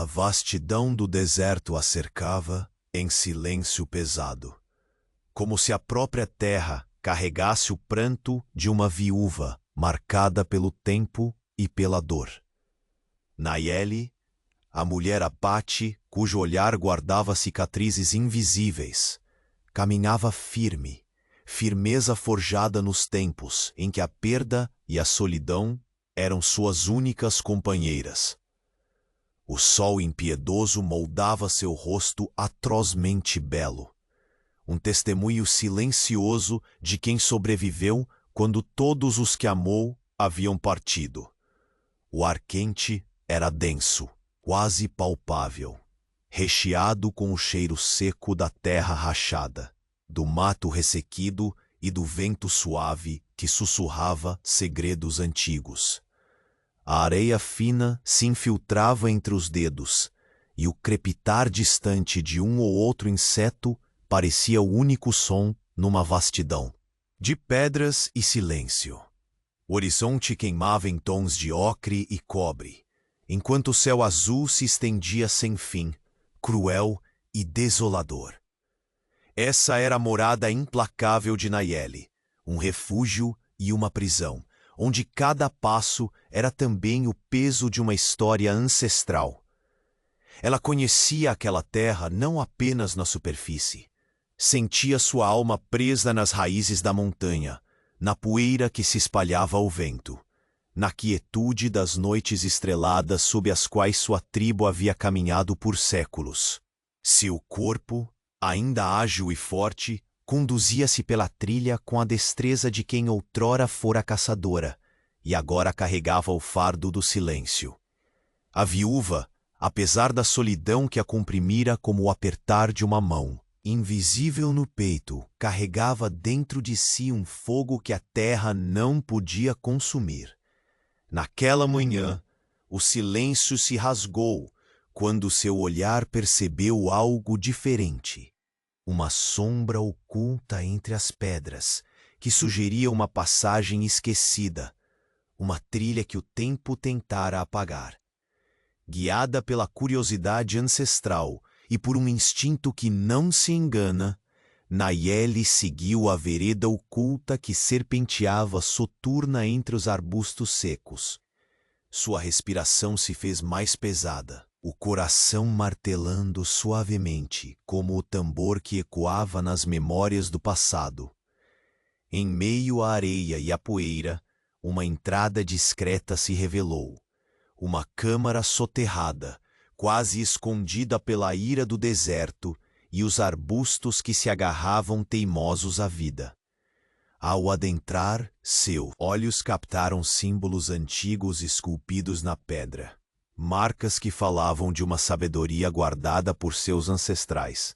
A vastidão do deserto a cercava em silêncio pesado, como se a própria terra carregasse o pranto de uma viúva marcada pelo tempo e pela dor. Nayeli, a mulher Apache, cujo olhar guardava cicatrizes invisíveis, caminhava firme, firmeza forjada nos tempos em que a perda e a solidão eram suas únicas companheiras. O sol impiedoso moldava seu rosto atrozmente belo, um testemunho silencioso de quem sobreviveu quando todos os que amou haviam partido. O ar quente era denso, quase palpável, recheado com o cheiro seco da terra rachada, do mato ressequido e do vento suave que sussurrava segredos antigos. A areia fina se infiltrava entre os dedos, e o crepitar distante de um ou outro inseto parecia o único som numa vastidão de pedras e silêncio. O horizonte queimava em tons de ocre e cobre, enquanto o céu azul se estendia sem fim, cruel e desolador. Essa era a morada implacável de Nayeli, um refúgio e uma prisão, onde cada passo era também o peso de uma história ancestral. Ela conhecia aquela terra não apenas na superfície. Sentia sua alma presa nas raízes da montanha, na poeira que se espalhava ao vento, na quietude das noites estreladas sob as quais sua tribo havia caminhado por séculos. Seu corpo, ainda ágil e forte, conduzia-se pela trilha com a destreza de quem outrora fora caçadora, e agora carregava o fardo do silêncio. A viúva, apesar da solidão que a comprimira como o apertar de uma mão, invisível no peito, carregava dentro de si um fogo que a terra não podia consumir. Naquela manhã, o silêncio se rasgou quando seu olhar percebeu algo diferente. Uma sombra oculta entre as pedras, que sugeria uma passagem esquecida, uma trilha que o tempo tentara apagar. Guiada pela curiosidade ancestral e por um instinto que não se engana, Nayeli seguiu a vereda oculta que serpenteava soturna entre os arbustos secos. Sua respiração se fez mais pesada, o coração martelando suavemente, como o tambor que ecoava nas memórias do passado. Em meio à areia e à poeira, uma entrada discreta se revelou. Uma câmara soterrada, quase escondida pela ira do deserto e os arbustos que se agarravam teimosos à vida. Ao adentrar, seus olhos captaram símbolos antigos esculpidos na pedra, marcas que falavam de uma sabedoria guardada por seus ancestrais.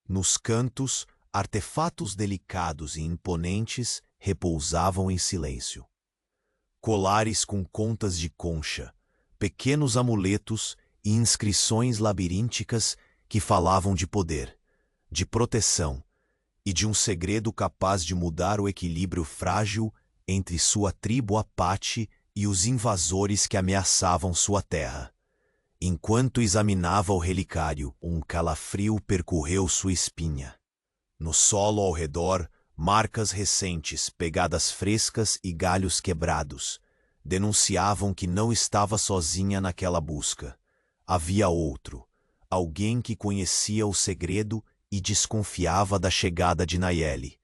Nos cantos, artefatos delicados e imponentes repousavam em silêncio. Colares com contas de concha, pequenos amuletos e inscrições labirínticas que falavam de poder, de proteção e de um segredo capaz de mudar o equilíbrio frágil entre sua tribo Apache e os invasores que ameaçavam sua terra. Enquanto examinava o relicário, um calafrio percorreu sua espinha. No solo ao redor, marcas recentes, pegadas frescas e galhos quebrados, denunciavam que não estava sozinha naquela busca. Havia outro, alguém que conhecia o segredo e desconfiava da chegada de Nayeli.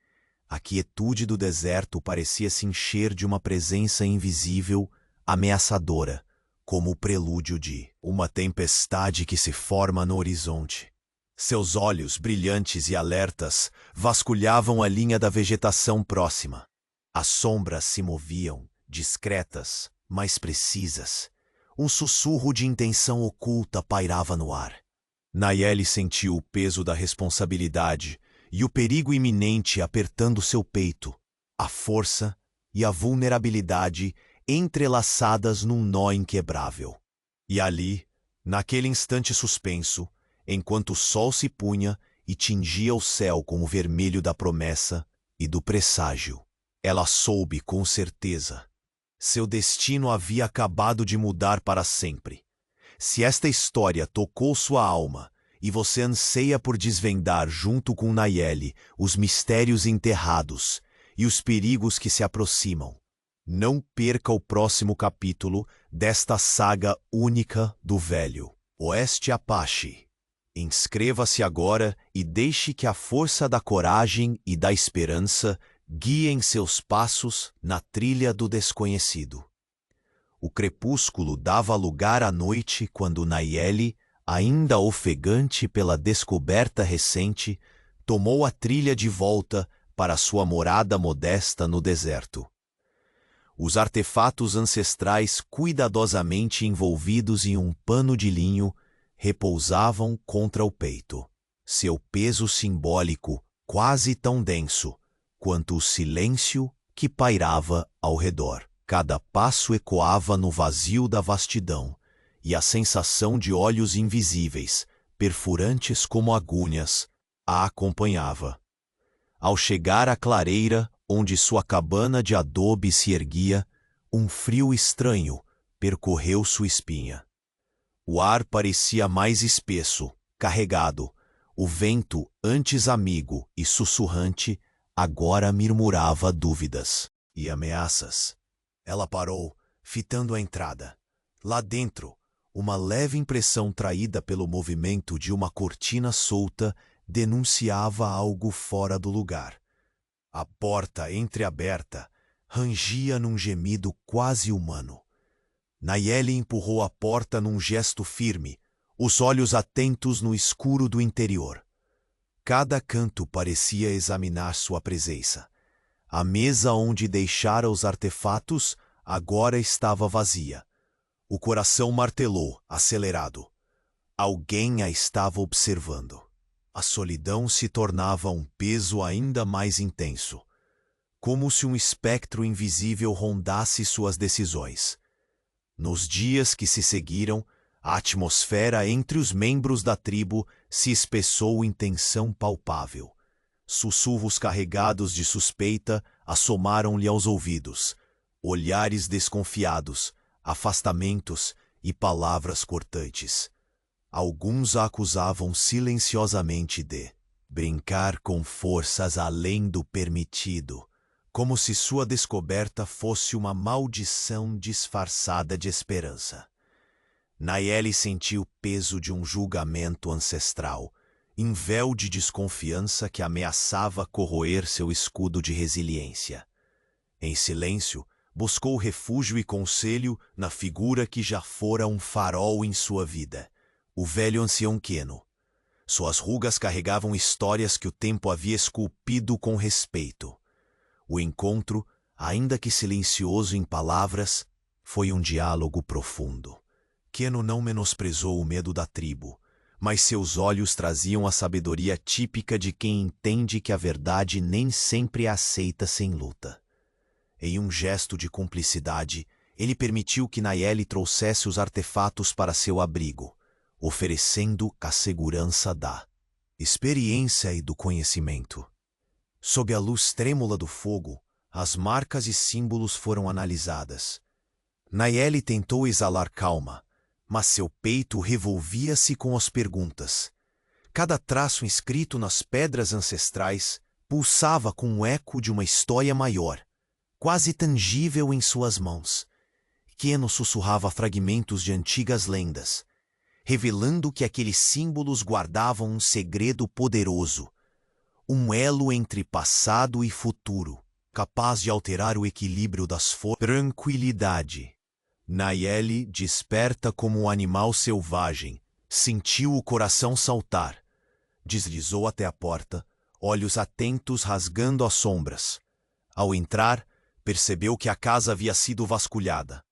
A quietude do deserto parecia se encher de uma presença invisível, ameaçadora, como o prelúdio de uma tempestade que se forma no horizonte. Seus olhos, brilhantes e alertas, vasculhavam a linha da vegetação próxima. As sombras se moviam, discretas, mas precisas. Um sussurro de intenção oculta pairava no ar. Nayeli sentiu o peso da responsabilidade e o perigo iminente apertando seu peito, a força e a vulnerabilidade entrelaçadas num nó inquebrável. E ali, naquele instante suspenso, enquanto o sol se punha e tingia o céu com o vermelho da promessa e do presságio, ela soube com certeza. Seu destino havia acabado de mudar para sempre. Se esta história tocou sua alma e você anseia por desvendar junto com Nayeli os mistérios enterrados e os perigos que se aproximam, não perca o próximo capítulo desta saga única do Velho Oeste Apache. Inscreva-se agora e deixe que a força da coragem e da esperança guiem seus passos na trilha do desconhecido. O crepúsculo dava lugar à noite quando Nayeli, ainda ofegante pela descoberta recente, tomou a trilha de volta para sua morada modesta no deserto. Os artefatos ancestrais cuidadosamente envolvidos em um pano de linho repousavam contra o peito, seu peso simbólico quase tão denso quanto o silêncio que pairava ao redor. Cada passo ecoava no vazio da vastidão, e a sensação de olhos invisíveis, perfurantes como agulhas, a acompanhava. Ao chegar à clareira onde sua cabana de adobe se erguia, um frio estranho percorreu sua espinha. O ar parecia mais espesso, carregado. O vento, antes amigo e sussurrante, agora murmurava dúvidas e ameaças. Ela parou, fitando a entrada. Lá dentro, uma leve impressão traída pelo movimento de uma cortina solta denunciava algo fora do lugar. A porta entreaberta rangia num gemido quase humano. Nayeli empurrou a porta num gesto firme, os olhos atentos no escuro do interior. Cada canto parecia examinar sua presença. A mesa onde deixara os artefatos agora estava vazia. O coração martelou, acelerado. Alguém a estava observando. A solidão se tornava um peso ainda mais intenso, como se um espectro invisível rondasse suas decisões. Nos dias que se seguiram, a atmosfera entre os membros da tribo se espessou em tensão palpável. Sussurros carregados de suspeita assomaram-lhe aos ouvidos, olhares desconfiados, afastamentos e palavras cortantes. Alguns a acusavam silenciosamente de brincar com forças além do permitido, como se sua descoberta fosse uma maldição disfarçada de esperança. Nayeli sentiu o peso de um julgamento ancestral, em véu de desconfiança que ameaçava corroer seu escudo de resiliência. Em silêncio, buscou refúgio e conselho na figura que já fora um farol em sua vida, o velho ancião Keno. Suas rugas carregavam histórias que o tempo havia esculpido com respeito. O encontro, ainda que silencioso em palavras, foi um diálogo profundo. Keno não menosprezou o medo da tribo, mas seus olhos traziam a sabedoria típica de quem entende que a verdade nem sempre é aceita sem luta. Em um gesto de cumplicidade, ele permitiu que Nayeli trouxesse os artefatos para seu abrigo, oferecendo a segurança da experiência e do conhecimento. Sob a luz trêmula do fogo, as marcas e símbolos foram analisadas. Nayeli tentou exalar calma, mas seu peito revolvia-se com as perguntas. Cada traço inscrito nas pedras ancestrais pulsava com o eco de uma história maior, quase tangível em suas mãos. Keno sussurrava fragmentos de antigas lendas, revelando que aqueles símbolos guardavam um segredo poderoso, um elo entre passado e futuro, capaz de alterar o equilíbrio das forças. Tranquilidade. Nayeli, desperta como um animal selvagem, sentiu o coração saltar. Deslizou até a porta, olhos atentos rasgando as sombras. Ao entrar, percebeu que a casa havia sido vasculhada.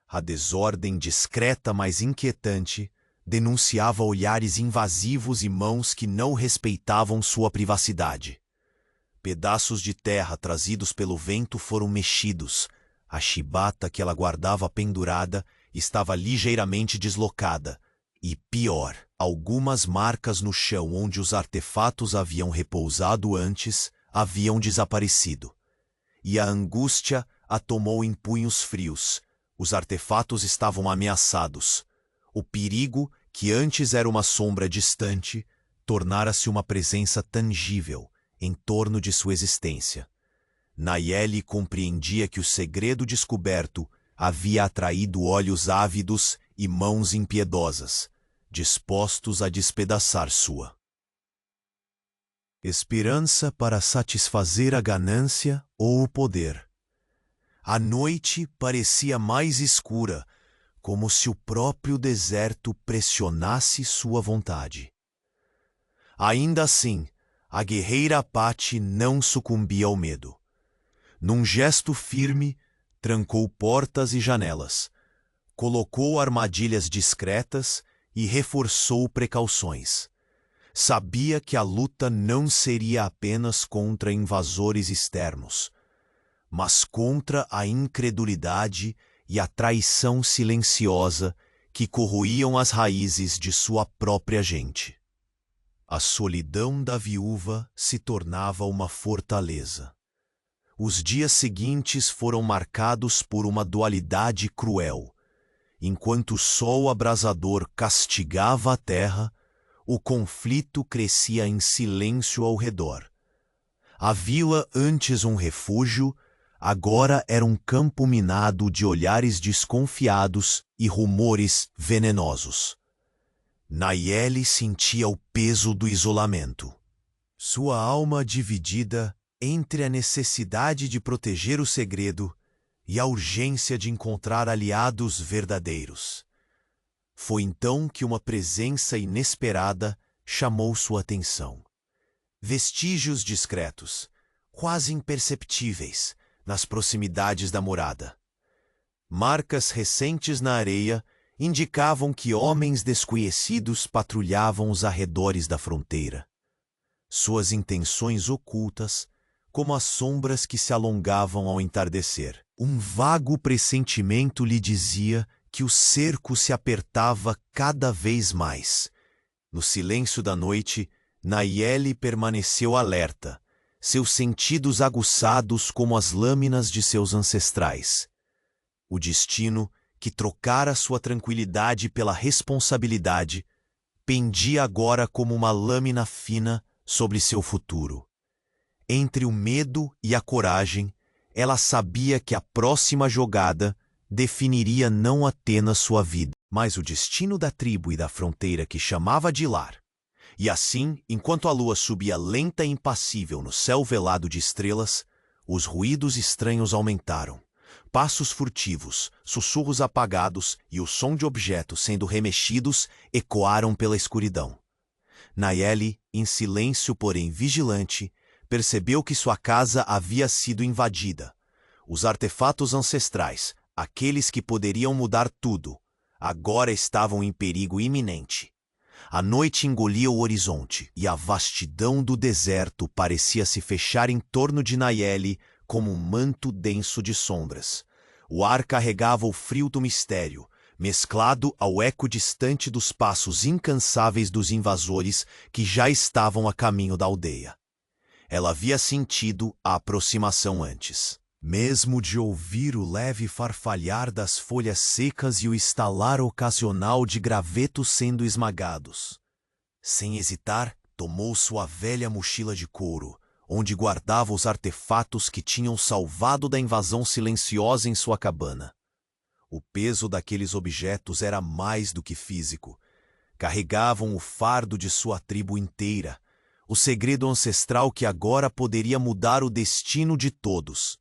A desordem discreta, mas inquietante, denunciava olhares invasivos e mãos que não respeitavam sua privacidade. Pedaços de terra trazidos pelo vento foram mexidos. A chibata que ela guardava pendurada estava ligeiramente deslocada. E pior, algumas marcas no chão onde os artefatos haviam repousado antes haviam desaparecido. E a angústia a tomou em punhos frios. Os artefatos estavam ameaçados. O perigo, que antes era uma sombra distante, tornara-se uma presença tangível em torno de sua existência. Nayeli compreendia que o segredo descoberto havia atraído olhos ávidos e mãos impiedosas, dispostos a despedaçar sua esperança para satisfazer a ganância ou o poder. A noite parecia mais escura, como se o próprio deserto pressionasse sua vontade. Ainda assim, a guerreira Apache não sucumbia ao medo. Num gesto firme, trancou portas e janelas, colocou armadilhas discretas e reforçou precauções. Sabia que a luta não seria apenas contra invasores externos, mas contra a incredulidade e a traição silenciosa que corroíam as raízes de sua própria gente. A solidão da viúva se tornava uma fortaleza. Os dias seguintes foram marcados por uma dualidade cruel. Enquanto o sol abrasador castigava a terra, o conflito crescia em silêncio ao redor. A vila, antes um refúgio, agora era um campo minado de olhares desconfiados e rumores venenosos. Nayeli sentia o peso do isolamento. Sua alma dividida entre a necessidade de proteger o segredo e a urgência de encontrar aliados verdadeiros. Foi então que uma presença inesperada chamou sua atenção. Vestígios discretos, quase imperceptíveis, nas proximidades da morada. Marcas recentes na areia indicavam que homens desconhecidos patrulhavam os arredores da fronteira. Suas intenções ocultas, como as sombras que se alongavam ao entardecer. Um vago pressentimento lhe dizia que o cerco se apertava cada vez mais. No silêncio da noite, Nayeli permaneceu alerta, seus sentidos aguçados como as lâminas de seus ancestrais. O destino, que trocara sua tranquilidade pela responsabilidade, pendia agora como uma lâmina fina sobre seu futuro. Entre o medo e a coragem, ela sabia que a próxima jogada definiria não apenas sua vida, mas o destino da tribo e da fronteira que chamava de lar. E assim, enquanto a lua subia lenta e impassível no céu velado de estrelas, os ruídos estranhos aumentaram. Passos furtivos, sussurros apagados e o som de objetos sendo remexidos ecoaram pela escuridão. Nayeli, em silêncio porém vigilante, percebeu que sua casa havia sido invadida. Os artefatos ancestrais, aqueles que poderiam mudar tudo, agora estavam em perigo iminente. A noite engolia o horizonte e a vastidão do deserto parecia se fechar em torno de Nayeli como um manto denso de sombras. O ar carregava o frio do mistério, mesclado ao eco distante dos passos incansáveis dos invasores que já estavam a caminho da aldeia. Ela havia sentido a aproximação antes. Mesmo de ouvir o leve farfalhar das folhas secas e o estalar ocasional de gravetos sendo esmagados. Sem hesitar, tomou sua velha mochila de couro, onde guardava os artefatos que tinham salvado da invasão silenciosa em sua cabana. O peso daqueles objetos era mais do que físico. Carregavam o fardo de sua tribo inteira, o segredo ancestral que agora poderia mudar o destino de todos.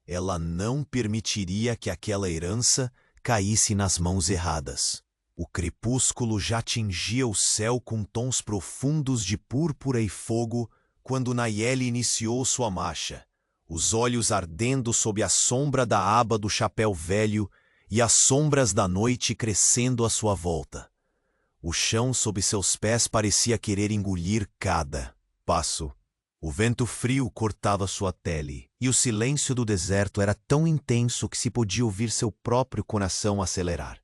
Ela não permitiria que aquela herança caísse nas mãos erradas. O crepúsculo já tingia o céu com tons profundos de púrpura e fogo quando Nayeli iniciou sua marcha, os olhos ardendo sob a sombra da aba do chapéu velho e as sombras da noite crescendo à sua volta. O chão sob seus pés parecia querer engolir cada passo. O vento frio cortava sua pele, e o silêncio do deserto era tão intenso que se podia ouvir seu próprio coração acelerar.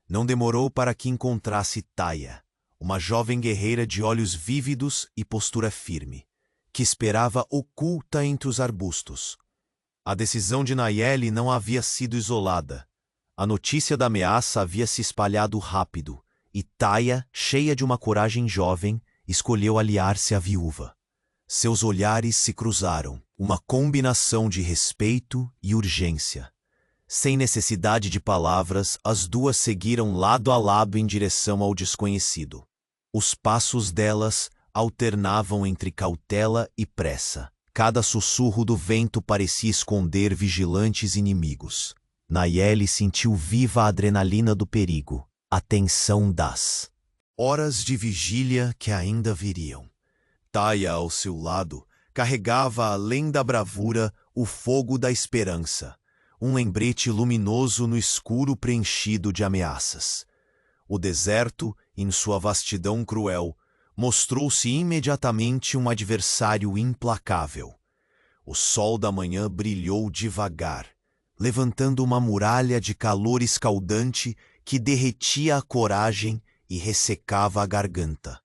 Não demorou para que encontrasse Taya, uma jovem guerreira de olhos vívidos e postura firme, que esperava oculta entre os arbustos. A decisão de Nayeli não havia sido isolada. A notícia da ameaça havia se espalhado rápido, e Taia, cheia de uma coragem jovem, escolheu aliar-se à viúva. Seus olhares se cruzaram, uma combinação de respeito e urgência. Sem necessidade de palavras, as duas seguiram lado a lado em direção ao desconhecido. Os passos delas alternavam entre cautela e pressa. Cada sussurro do vento parecia esconder vigilantes inimigos. Nayeli sentiu viva a adrenalina do perigo, a tensão das horas de vigília que ainda viriam. Taia, ao seu lado, carregava além da bravura o fogo da esperança, um lembrete luminoso no escuro preenchido de ameaças. O deserto, em sua vastidão cruel, mostrou-se imediatamente um adversário implacável. O sol da manhã brilhou devagar, levantando uma muralha de calor escaldante que derretia a coragem e ressecava a garganta.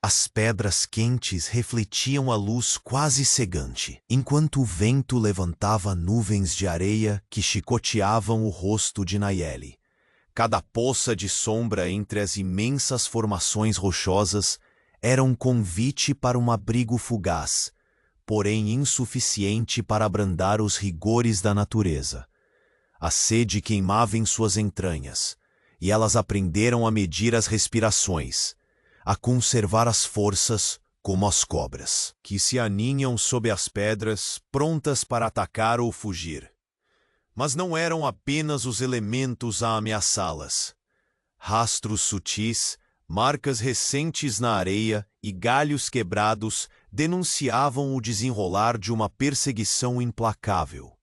As pedras quentes refletiam a luz quase cegante, enquanto o vento levantava nuvens de areia que chicoteavam o rosto de Nayeli. Cada poça de sombra entre as imensas formações rochosas era um convite para um abrigo fugaz, porém insuficiente para abrandar os rigores da natureza. A sede queimava em suas entranhas, e elas aprenderam a medir as respirações, a conservar as forças como as cobras, que se aninham sob as pedras, prontas para atacar ou fugir. Mas não eram apenas os elementos a ameaçá-las. Rastros sutis, marcas recentes na areia e galhos quebrados denunciavam o desenrolar de uma perseguição implacável.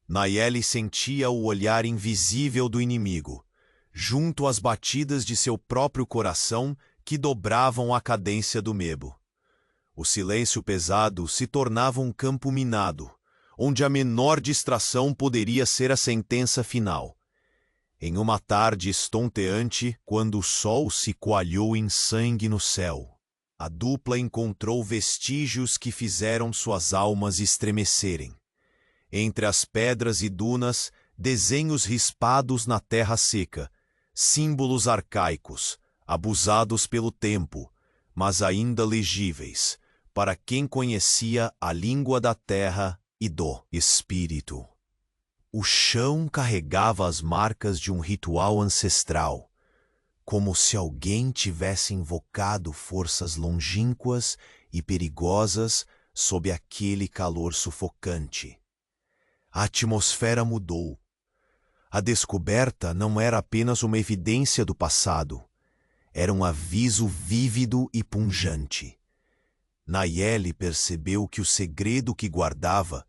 Nayeli sentia o olhar invisível do inimigo, junto às batidas de seu próprio coração que dobravam a cadência do mebo. O silêncio pesado se tornava um campo minado, onde a menor distração poderia ser a sentença final. Em uma tarde estonteante, quando o sol se coalhou em sangue no céu, a dupla encontrou vestígios que fizeram suas almas estremecerem. Entre as pedras e dunas, desenhos rispados na terra seca, símbolos arcaicos, abusados pelo tempo, mas ainda legíveis, para quem conhecia a língua da terra e do espírito. O chão carregava as marcas de um ritual ancestral, como se alguém tivesse invocado forças longínquas e perigosas sob aquele calor sufocante. A atmosfera mudou. A descoberta não era apenas uma evidência do passado, era um aviso vívido e pungente. Nayeli percebeu que o segredo que guardava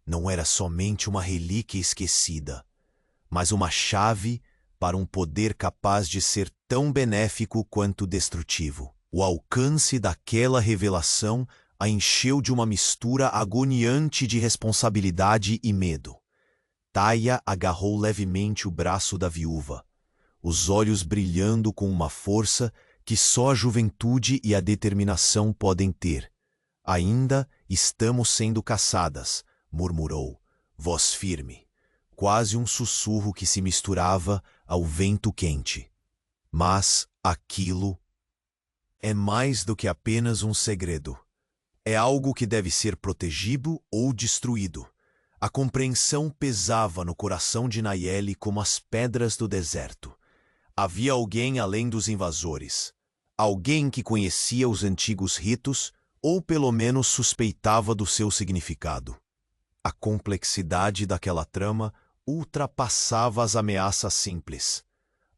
não era somente uma relíquia esquecida, mas uma chave para um poder capaz de ser tão benéfico quanto destrutivo. O alcance daquela revelação a encheu de uma mistura agoniante de responsabilidade e medo. Taia agarrou levemente o braço da viúva, os olhos brilhando com uma força que só a juventude e a determinação podem ter. Ainda estamos sendo caçadas, murmurou, voz firme, quase um sussurro que se misturava ao vento quente. Mas aquilo é mais do que apenas um segredo. É algo que deve ser protegido ou destruído. A compreensão pesava no coração de Nayeli como as pedras do deserto. Havia alguém além dos invasores. Alguém que conhecia os antigos ritos ou pelo menos suspeitava do seu significado. A complexidade daquela trama ultrapassava as ameaças simples.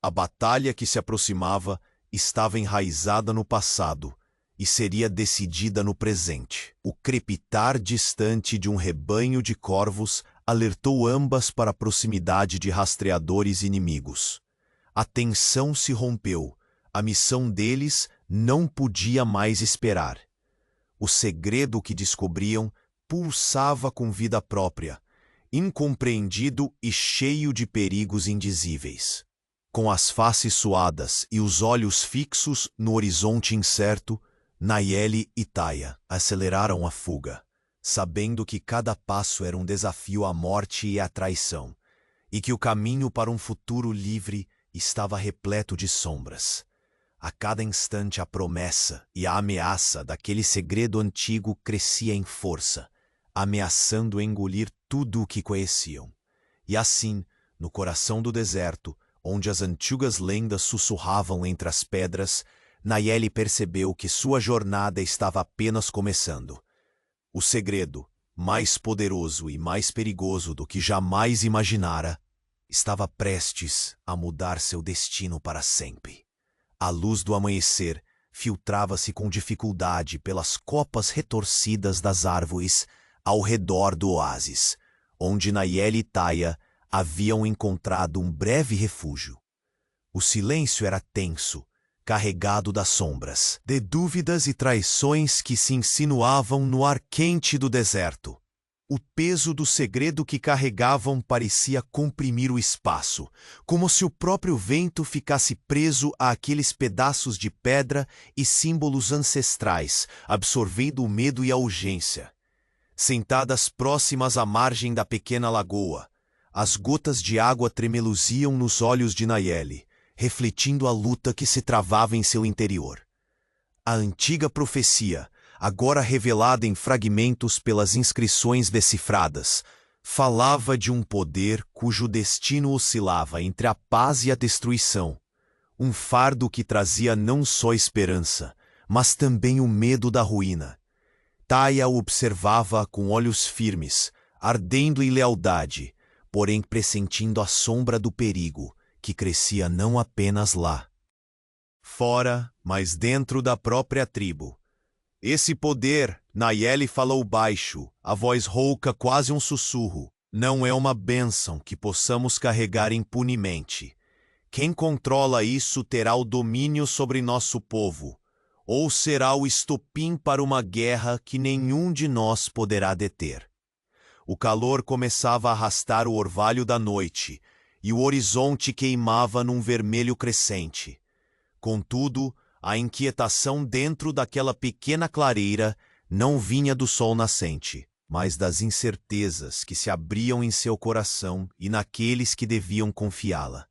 A batalha que se aproximava estava enraizada no passado e seria decidida no presente. O crepitar distante de um rebanho de corvos alertou ambas para a proximidade de rastreadores inimigos. A tensão se rompeu. A missão deles não podia mais esperar. O segredo que descobriam pulsava com vida própria, incompreendido e cheio de perigos indizíveis. Com as faces suadas e os olhos fixos no horizonte incerto, Nayeli e Taia aceleraram a fuga, sabendo que cada passo era um desafio à morte e à traição, e que o caminho para um futuro livre estava repleto de sombras. A cada instante a promessa e a ameaça daquele segredo antigo crescia em força, ameaçando engolir tudo o que conheciam. E assim, no coração do deserto, onde as antigas lendas sussurravam entre as pedras, Nayeli percebeu que sua jornada estava apenas começando. O segredo, mais poderoso e mais perigoso do que jamais imaginara, estava prestes a mudar seu destino para sempre. A luz do amanhecer filtrava-se com dificuldade pelas copas retorcidas das árvores ao redor do oásis, onde Nayeli e Taya haviam encontrado um breve refúgio. O silêncio era tenso, carregado das sombras, de dúvidas e traições que se insinuavam no ar quente do deserto. O peso do segredo que carregavam parecia comprimir o espaço, como se o próprio vento ficasse preso àqueles pedaços de pedra e símbolos ancestrais, absorvendo o medo e a urgência. Sentadas próximas à margem da pequena lagoa, as gotas de água tremeluziam nos olhos de Nayeli, refletindo a luta que se travava em seu interior. A antiga profecia, agora revelada em fragmentos pelas inscrições decifradas, falava de um poder cujo destino oscilava entre a paz e a destruição, um fardo que trazia não só esperança, mas também o medo da ruína. Taya o observava com olhos firmes, ardendo em lealdade, porém pressentindo a sombra do perigo, que crescia não apenas lá, fora, mas dentro da própria tribo. Esse poder, Nayeli falou baixo, a voz rouca quase um sussurro, não é uma bênção que possamos carregar impunemente. Quem controla isso terá o domínio sobre nosso povo, ou será o estopim para uma guerra que nenhum de nós poderá deter. O calor começava a arrastar o orvalho da noite, e o horizonte queimava num vermelho crescente. Contudo, a inquietação dentro daquela pequena clareira não vinha do sol nascente, mas das incertezas que se abriam em seu coração e naqueles que deviam confiá-la.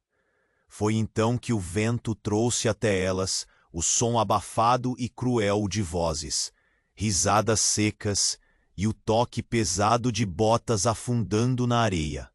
Foi então que o vento trouxe até elas o som abafado e cruel de vozes, risadas secas e o toque pesado de botas afundando na areia.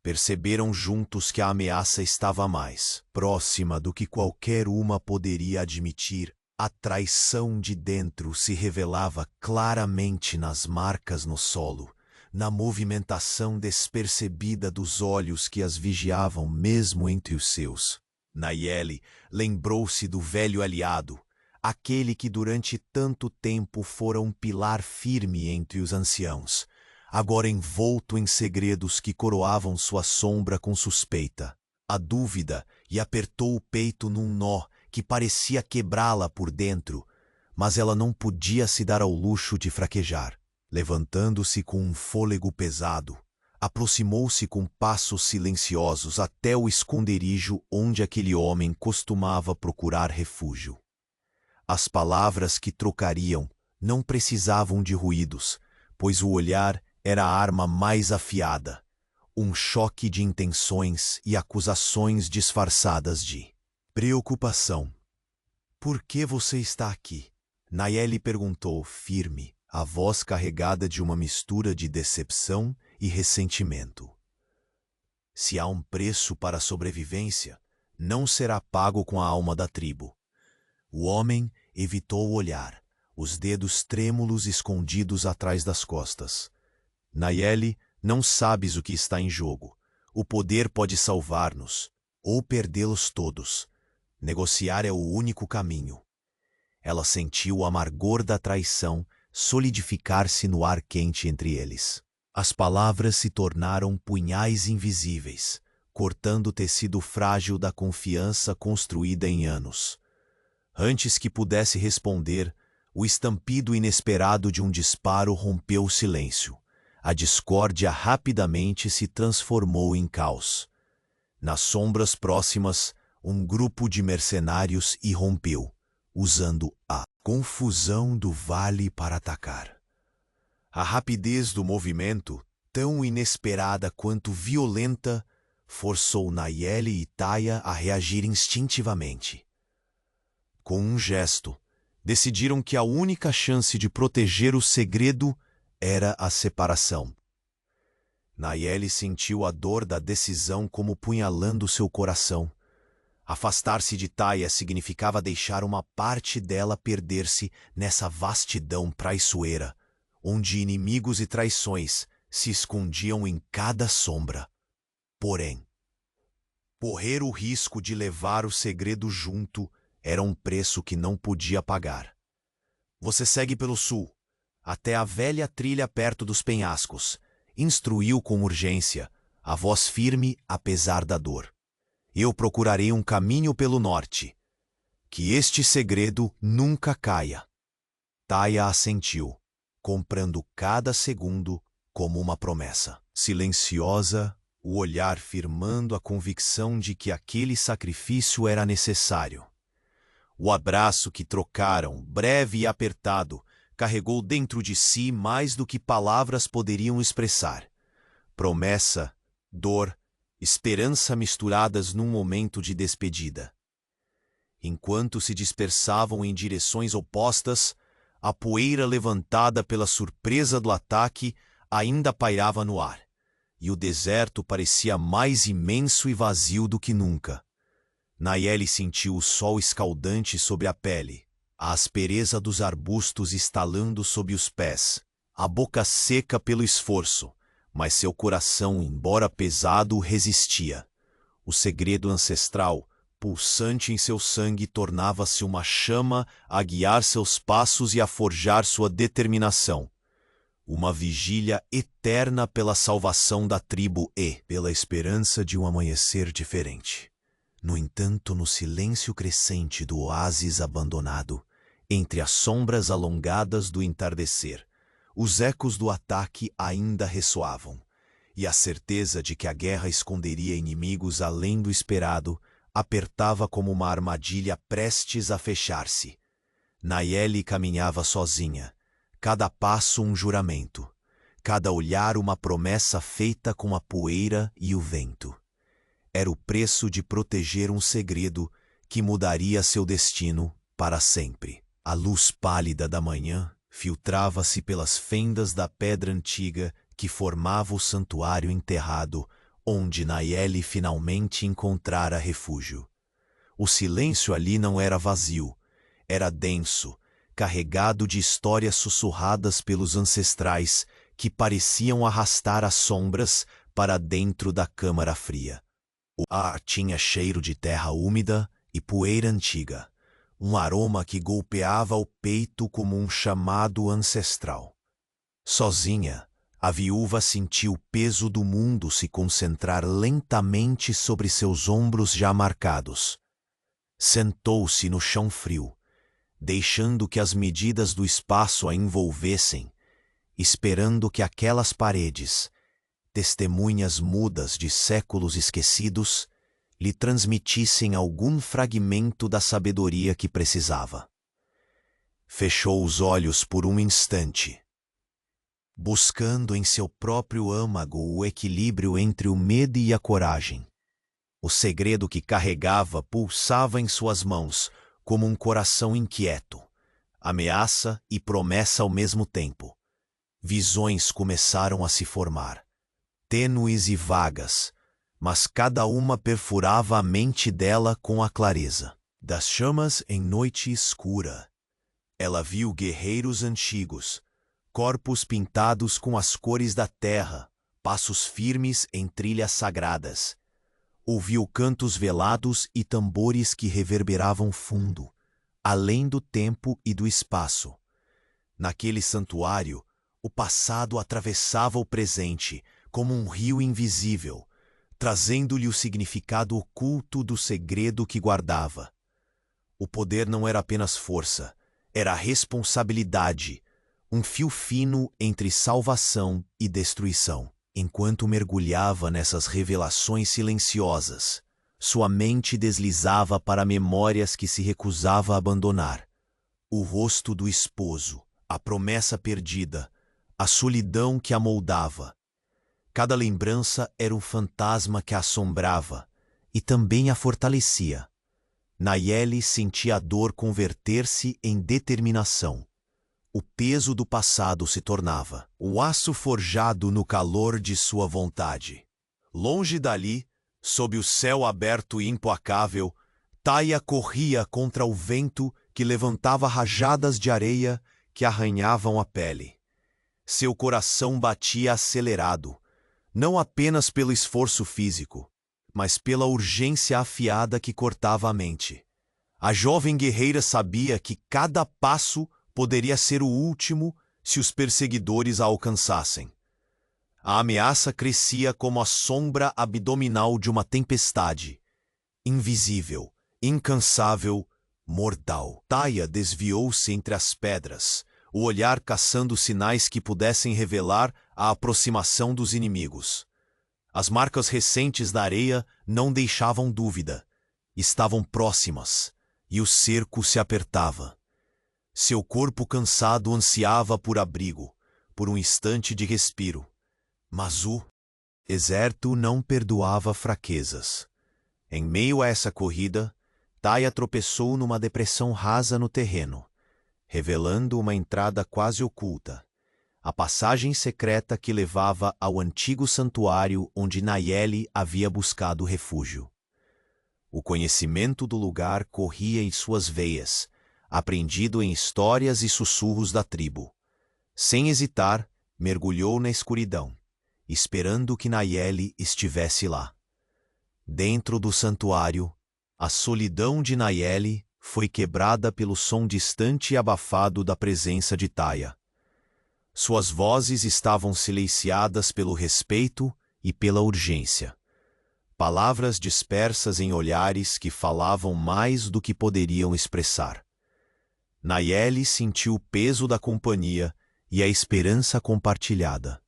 Perceberam juntos que a ameaça estava mais próxima do que qualquer uma poderia admitir. A traição de dentro se revelava claramente nas marcas no solo, na movimentação despercebida dos olhos que as vigiavam mesmo entre os seus. Nayeli lembrou-se do velho aliado, aquele que durante tanto tempo fora um pilar firme entre os anciãos, agora envolto em segredos que coroavam sua sombra com suspeita. A dúvida e apertou o peito num nó que parecia quebrá-la por dentro, mas ela não podia se dar ao luxo de fraquejar. Levantando-se com um fôlego pesado, aproximou-se com passos silenciosos até o esconderijo onde aquele homem costumava procurar refúgio. As palavras que trocariam não precisavam de ruídos, pois o olhar era a arma mais afiada, um choque de intenções e acusações disfarçadas de preocupação. "Por que você está aqui?" Nayeli perguntou, firme, a voz carregada de uma mistura de decepção e ressentimento. "Se há um preço para a sobrevivência, não será pago com a alma da tribo." O homem evitou o olhar, os dedos trêmulos escondidos atrás das costas. "Nayeli, não sabes o que está em jogo. O poder pode salvar-nos, ou perdê-los todos. Negociar é o único caminho." Ela sentiu o amargor da traição solidificar-se no ar quente entre eles. As palavras se tornaram punhais invisíveis, cortando o tecido frágil da confiança construída em anos. Antes que pudesse responder, o estampido inesperado de um disparo rompeu o silêncio. A discórdia rapidamente se transformou em caos. Nas sombras próximas, um grupo de mercenários irrompeu, usando a confusão do vale para atacar. A rapidez do movimento, tão inesperada quanto violenta, forçou Nayeli e Taia a reagir instintivamente. Com um gesto, decidiram que a única chance de proteger o segredo era a separação. Nayeli sentiu a dor da decisão como punhalando seu coração. Afastar-se de Taia significava deixar uma parte dela perder-se nessa vastidão traiçoeira, onde inimigos e traições se escondiam em cada sombra. Porém, correr o risco de levar o segredo junto era um preço que não podia pagar. Você segue pelo sul, até a velha trilha perto dos penhascos, instruiu com urgência, a voz firme apesar da dor. Eu procurarei um caminho pelo norte. Que este segredo nunca caia. Taia assentiu, comprando cada segundo como uma promessa. Silenciosa, o olhar firmando a convicção de que aquele sacrifício era necessário. O abraço que trocaram, breve e apertado, carregou dentro de si mais do que palavras poderiam expressar. Promessa, dor, esperança misturadas num momento de despedida. Enquanto se dispersavam em direções opostas, a poeira levantada pela surpresa do ataque ainda pairava no ar, e o deserto parecia mais imenso e vazio do que nunca. Nayeli sentiu o sol escaldante sobre a pele, a aspereza dos arbustos estalando sob os pés, a boca seca pelo esforço, mas seu coração, embora pesado, resistia. O segredo ancestral, pulsante em seu sangue, tornava-se uma chama a guiar seus passos e a forjar sua determinação. Uma vigília eterna pela salvação da tribo e pela esperança de um amanhecer diferente. No entanto, no silêncio crescente do oásis abandonado, entre as sombras alongadas do entardecer, os ecos do ataque ainda ressoavam, e a certeza de que a guerra esconderia inimigos além do esperado apertava como uma armadilha prestes a fechar-se. Nayeli caminhava sozinha, cada passo um juramento, cada olhar uma promessa feita com a poeira e o vento. Era o preço de proteger um segredo que mudaria seu destino para sempre. A luz pálida da manhã filtrava-se pelas fendas da pedra antiga que formava o santuário enterrado, onde Nayeli finalmente encontrara refúgio. O silêncio ali não era vazio, era denso, carregado de histórias sussurradas pelos ancestrais que pareciam arrastar as sombras para dentro da câmara fria. O ar tinha cheiro de terra úmida e poeira antiga, um aroma que golpeava o peito como um chamado ancestral. Sozinha, a viúva sentiu o peso do mundo se concentrar lentamente sobre seus ombros já marcados. Sentou-se no chão frio, deixando que as medidas do espaço a envolvessem, esperando que aquelas paredes, testemunhas mudas de séculos esquecidos, lhe transmitissem algum fragmento da sabedoria que precisava. Fechou os olhos por um instante, buscando em seu próprio âmago o equilíbrio entre o medo e a coragem. O segredo que carregava pulsava em suas mãos como um coração inquieto, ameaça e promessa ao mesmo tempo. Visões começaram a se formar, tênues e vagas, mas cada uma perfurava a mente dela com a clareza. Das chamas em noite escura, ela viu guerreiros antigos, corpos pintados com as cores da terra, passos firmes em trilhas sagradas. Ouviu cantos velados e tambores que reverberavam fundo, além do tempo e do espaço. Naquele santuário, o passado atravessava o presente como um rio invisível, trazendo-lhe o significado oculto do segredo que guardava. O poder não era apenas força, era responsabilidade, um fio fino entre salvação e destruição. Enquanto mergulhava nessas revelações silenciosas, sua mente deslizava para memórias que se recusava a abandonar. O rosto do esposo, a promessa perdida, a solidão que a moldava. Cada lembrança era um fantasma que a assombrava e também a fortalecia. Nayeli sentia a dor converter-se em determinação. O peso do passado se tornava o aço forjado no calor de sua vontade. Longe dali, sob o céu aberto e implacável, Taya corria contra o vento que levantava rajadas de areia que arranhavam a pele. Seu coração batia acelerado, não apenas pelo esforço físico, mas pela urgência afiada que cortava a mente. A jovem guerreira sabia que cada passo poderia ser o último se os perseguidores a alcançassem. A ameaça crescia como a sombra abdominal de uma tempestade. Invisível, incansável, mortal. Taya desviou-se entre as pedras, o olhar caçando sinais que pudessem revelar a aproximação dos inimigos. As marcas recentes da areia não deixavam dúvida. Estavam próximas, e o cerco se apertava. Seu corpo cansado ansiava por abrigo, por um instante de respiro. Mas o exército não perdoava fraquezas. Em meio a essa corrida, Taya tropeçou numa depressão rasa no terreno, revelando uma entrada quase oculta, a passagem secreta que levava ao antigo santuário onde Nayeli havia buscado refúgio. O conhecimento do lugar corria em suas veias, aprendido em histórias e sussurros da tribo. Sem hesitar, mergulhou na escuridão, esperando que Nayeli estivesse lá. Dentro do santuário, a solidão de Nayeli foi quebrada pelo som distante e abafado da presença de Taya. Suas vozes estavam silenciadas pelo respeito e pela urgência. Palavras dispersas em olhares que falavam mais do que poderiam expressar. Nayeli sentiu o peso da companhia e a esperança compartilhada,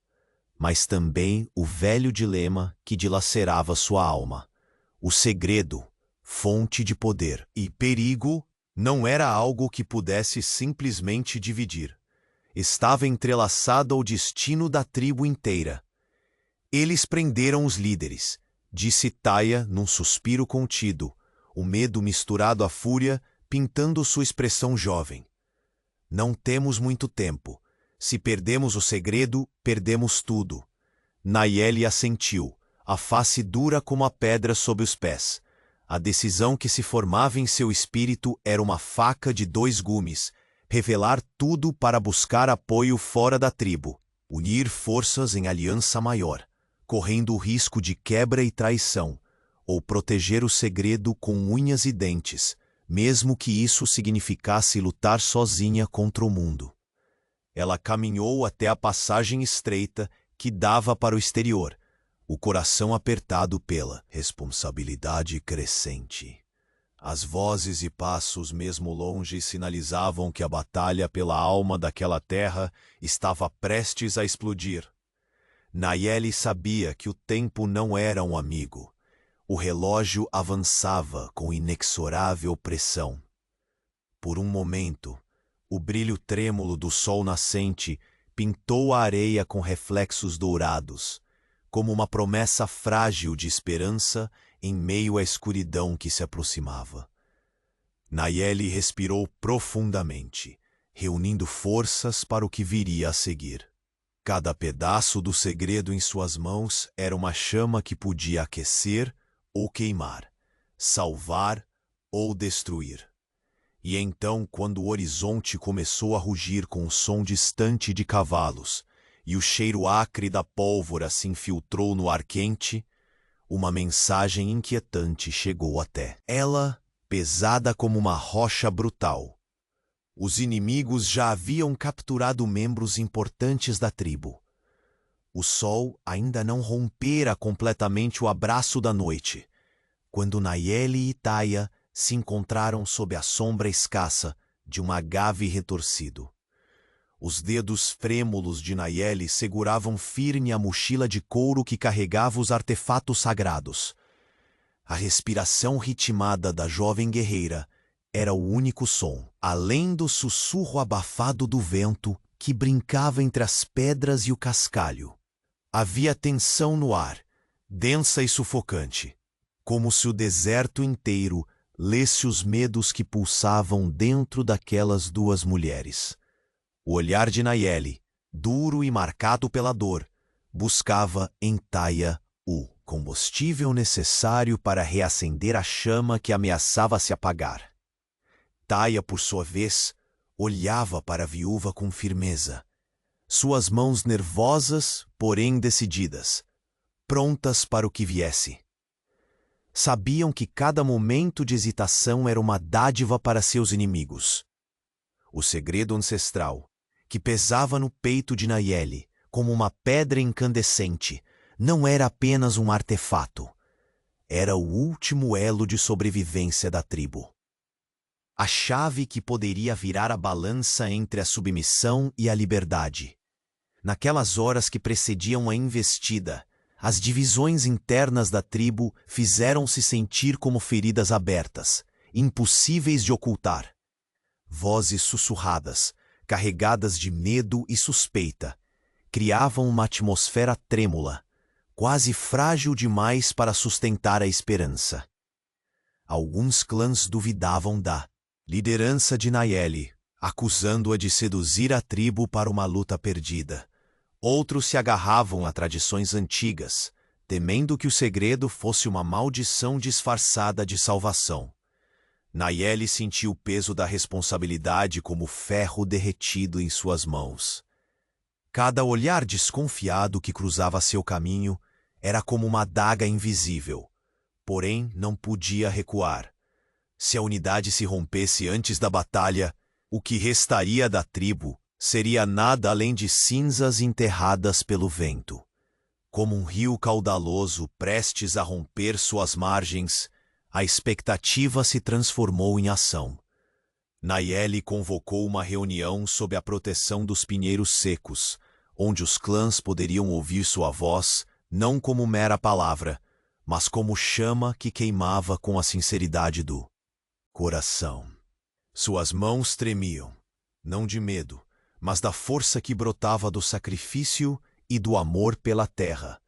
mas também o velho dilema que dilacerava sua alma. O segredo, fonte de poder e perigo, não era algo que pudesse simplesmente dividir. Estava entrelaçado ao destino da tribo inteira. Eles prenderam os líderes, disse Taya num suspiro contido, o medo misturado à fúria pintando sua expressão jovem. Não temos muito tempo. Se perdemos o segredo, perdemos tudo. Nayeli assentiu, a face dura como a pedra sob os pés. A decisão que se formava em seu espírito era uma faca de 2 gumes, revelar tudo para buscar apoio fora da tribo, unir forças em aliança maior, correndo o risco de quebra e traição, ou proteger o segredo com unhas e dentes, mesmo que isso significasse lutar sozinha contra o mundo. Ela caminhou até a passagem estreita que dava para o exterior, o coração apertado pela responsabilidade crescente. As vozes e passos mesmo longe sinalizavam que a batalha pela alma daquela terra estava prestes a explodir. Nayeli sabia que o tempo não era um amigo. O relógio avançava com inexorável pressão. Por um momento, o brilho trêmulo do sol nascente pintou a areia com reflexos dourados, como uma promessa frágil de esperança em meio à escuridão que se aproximava. Nayeli respirou profundamente, reunindo forças para o que viria a seguir. Cada pedaço do segredo em suas mãos era uma chama que podia aquecer ou queimar, salvar ou destruir. E então, quando o horizonte começou a rugir com o som distante de cavalos e o cheiro acre da pólvora se infiltrou no ar quente, uma mensagem inquietante chegou até ela, pesada como uma rocha brutal. Os inimigos já haviam capturado membros importantes da tribo. O sol ainda não rompera completamente o abraço da noite, quando Nayeli e Taya se encontraram sob a sombra escassa de um agave retorcido. Os dedos frêmulos de Nayeli seguravam firme a mochila de couro que carregava os artefatos sagrados. A respiração ritmada da jovem guerreira era o único som, além do sussurro abafado do vento que brincava entre as pedras e o cascalho. Havia tensão no ar, densa e sufocante, como se o deserto inteiro lesse os medos que pulsavam dentro daquelas duas mulheres. O olhar de Nayeli, duro e marcado pela dor, buscava em Taya o combustível necessário para reacender a chama que ameaçava se apagar. Taya, por sua vez, olhava para a viúva com firmeza, suas mãos nervosas, porém decididas, prontas para o que viesse. Sabiam que cada momento de hesitação era uma dádiva para seus inimigos. O segredo ancestral, que pesava no peito de Nayeli como uma pedra incandescente, não era apenas um artefato. Era o último elo de sobrevivência da tribo. A chave que poderia virar a balança entre a submissão e a liberdade. Naquelas horas que precediam a investida, as divisões internas da tribo fizeram-se sentir como feridas abertas, impossíveis de ocultar. Vozes sussurradas, carregadas de medo e suspeita, criavam uma atmosfera trêmula, quase frágil demais para sustentar a esperança. Alguns clãs duvidavam da liderança de Nayeli, acusando-a de seduzir a tribo para uma luta perdida. Outros se agarravam a tradições antigas, temendo que o segredo fosse uma maldição disfarçada de salvação. Nayeli sentiu o peso da responsabilidade como ferro derretido em suas mãos. Cada olhar desconfiado que cruzava seu caminho era como uma adaga invisível, porém não podia recuar. Se a unidade se rompesse antes da batalha, o que restaria da tribo seria nada além de cinzas enterradas pelo vento. Como um rio caudaloso prestes a romper suas margens, a expectativa se transformou em ação. Nayeli convocou uma reunião sob a proteção dos pinheiros secos, onde os clãs poderiam ouvir sua voz não como mera palavra, mas como chama que queimava com a sinceridade do coração. Suas mãos tremiam, não de medo, mas da força que brotava do sacrifício e do amor pela terra.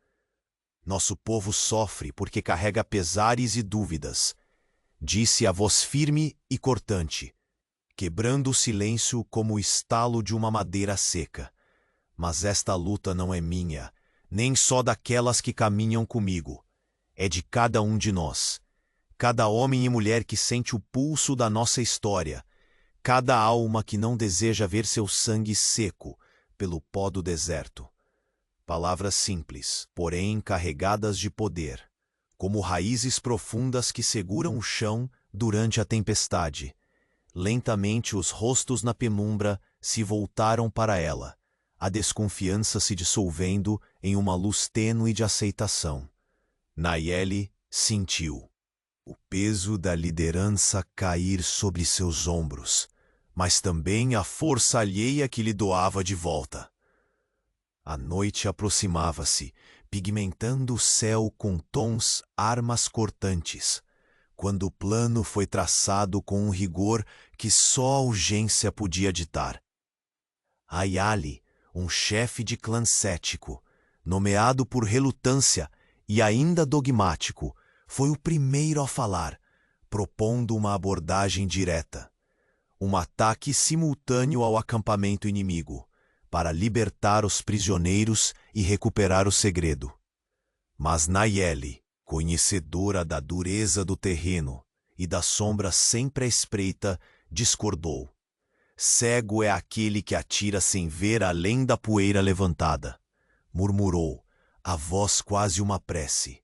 Nosso povo sofre porque carrega pesares e dúvidas, disse a voz firme e cortante, quebrando o silêncio como o estalo de uma madeira seca. Mas esta luta não é minha, nem só daquelas que caminham comigo. É de cada um de nós, cada homem e mulher que sente o pulso da nossa história, cada alma que não deseja ver seu sangue seco pelo pó do deserto. Palavras simples, porém carregadas de poder, como raízes profundas que seguram o chão durante a tempestade. Lentamente os rostos na penumbra se voltaram para ela, a desconfiança se dissolvendo em uma luz tênue de aceitação. Nayeli sentiu o peso da liderança cair sobre seus ombros, mas também a força alheia que lhe doava de volta. A noite aproximava-se, pigmentando o céu com tons armas cortantes, quando o plano foi traçado com um rigor que só a urgência podia ditar. Ayali, um chefe de clã cético, nomeado por relutância e ainda dogmático, foi o primeiro a falar, propondo uma abordagem direta. Um ataque simultâneo ao acampamento inimigo, para libertar os prisioneiros e recuperar o segredo. Mas Nayeli, conhecedora da dureza do terreno e da sombra sempre à espreita, discordou. Cego é aquele que atira sem ver além da poeira levantada. Murmurou, a voz quase uma prece.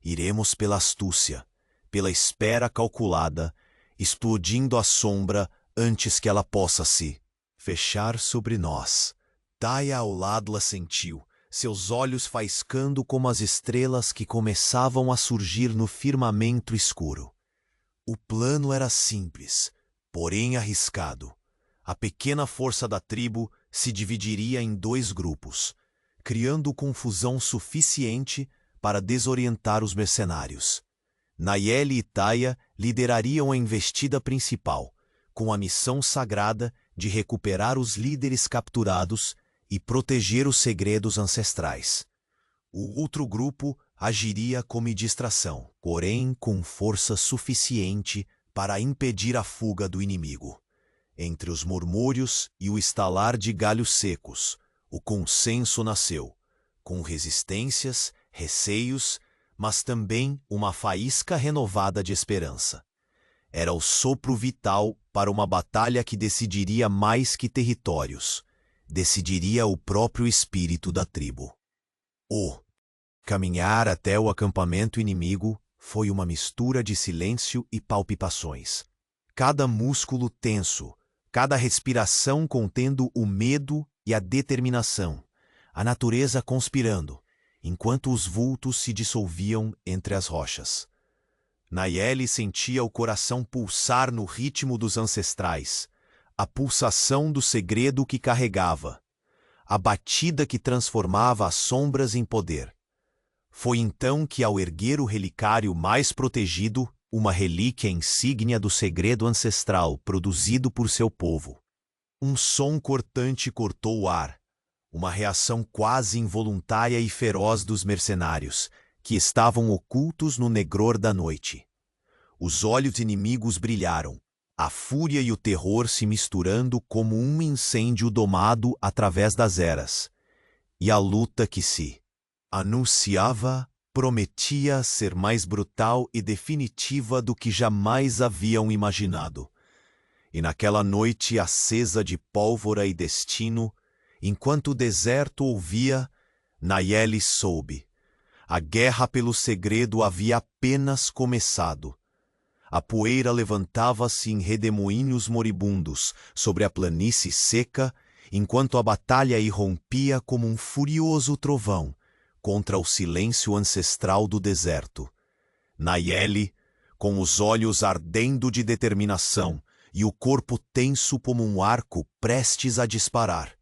Iremos pela astúcia, pela espera calculada, explodindo a sombra antes que ela possa se fechar sobre nós. Taya ao lado a sentiu, seus olhos faiscando como as estrelas que começavam a surgir no firmamento escuro. O plano era simples, porém arriscado. A pequena força da tribo se dividiria em 2 grupos, criando confusão suficiente para desorientar os mercenários. Nayeli e Taya liderariam a investida principal, com a missão sagrada de recuperar os líderes capturados e proteger os segredos ancestrais. O outro grupo agiria como distração, porém com força suficiente para impedir a fuga do inimigo. Entre os murmúrios e o estalar de galhos secos, o consenso nasceu, com resistências, receios, mas também uma faísca renovada de esperança. Era o sopro vital para uma batalha que decidiria mais que territórios, decidiria o próprio espírito da tribo. O caminhar até o acampamento inimigo foi uma mistura de silêncio e palpitações. Cada músculo tenso, cada respiração contendo o medo e a determinação, a natureza conspirando, enquanto os vultos se dissolviam entre as rochas. Nayeli sentia o coração pulsar no ritmo dos ancestrais, a pulsação do segredo que carregava, a batida que transformava as sombras em poder. Foi então que, ao erguer o relicário mais protegido, uma relíquia insígnia do segredo ancestral produzido por seu povo, um som cortante cortou o ar, uma reação quase involuntária e feroz dos mercenários, que estavam ocultos no negror da noite. Os olhos inimigos brilharam, a fúria e o terror se misturando como um incêndio domado através das eras. E a luta que se anunciava prometia ser mais brutal e definitiva do que jamais haviam imaginado. E naquela noite acesa de pólvora e destino, enquanto o deserto ouvia, Nayeli soube. A guerra pelo segredo havia apenas começado. A poeira levantava-se em redemoinhos moribundos sobre a planície seca, enquanto a batalha irrompia como um furioso trovão contra o silêncio ancestral do deserto. Nayeli, com os olhos ardendo de determinação e o corpo tenso como um arco prestes a disparar,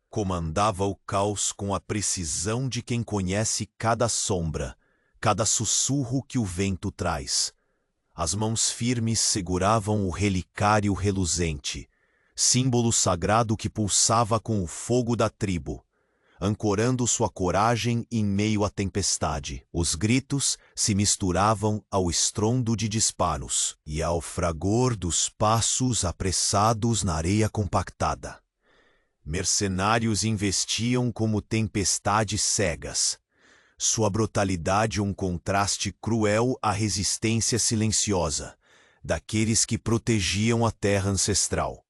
comandava o caos com a precisão de quem conhece cada sombra, cada sussurro que o vento traz. As mãos firmes seguravam o relicário reluzente, símbolo sagrado que pulsava com o fogo da tribo, ancorando sua coragem em meio à tempestade. Os gritos se misturavam ao estrondo de disparos e ao fragor dos passos apressados na areia compactada. Mercenários investiam como tempestades cegas. Sua brutalidade um contraste cruel à resistência silenciosa daqueles que protegiam a terra ancestral.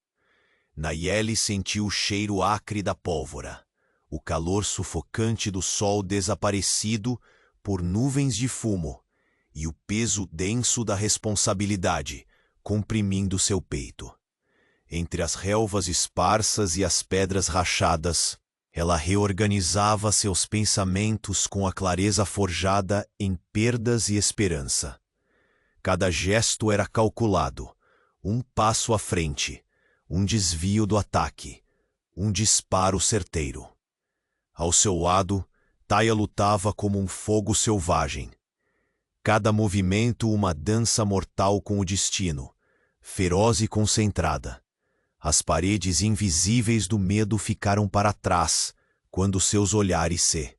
Nayeli sentiu o cheiro acre da pólvora, o calor sufocante do sol desaparecido por nuvens de fumo e o peso denso da responsabilidade comprimindo seu peito. Entre as relvas esparsas e as pedras rachadas, ela reorganizava seus pensamentos com a clareza forjada em perdas e esperança. Cada gesto era calculado, um passo à frente, um desvio do ataque, um disparo certeiro. Ao seu lado, Taya lutava como um fogo selvagem. Cada movimento uma dança mortal com o destino, feroz e concentrada. As paredes invisíveis do medo ficaram para trás quando seus olhares se